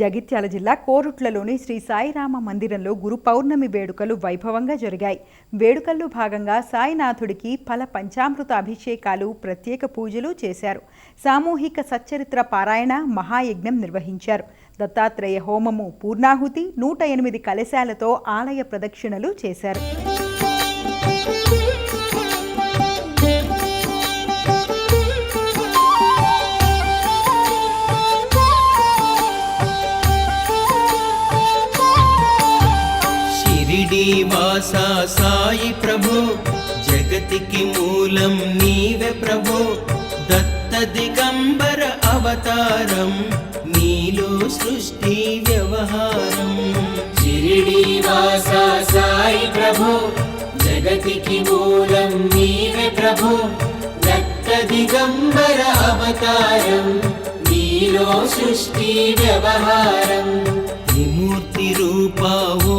జగిత్యాల జిల్లా కోరుట్లలోని శ్రీ సాయిరామ మందిరంలో గురు పౌర్ణమి వేడుకలు వైభవంగా జరిగాయి. వేడుకల్లో భాగంగా సాయినాథుడికి ఫల పంచామృత అభిషేకాలు, ప్రత్యేక పూజలు చేశారు. సామూహిక సచ్చరిత్ర పారాయణ, మహాయజ్ఞం నిర్వహించారు. దత్తాత్రేయ హోమము, పూర్ణాహుతి, 108 కలశాలతో ఆలయ ప్రదక్షిణలు చేశారు. వాసా సాయి ప్రభు, జగతికి మూలం నీవే ప్రభు. దత్త దిగంబర అవతారం, నీలో సృష్టి వ్యవహారం. షిరిడి వాసా సాయి ప్రభు, జగతికి మూలం నీవే ప్రభు. దత్త దిగంబర అవతారం, నీలో సృష్టి వ్యవహారం. త్రిమూర్తి రూపా ఓ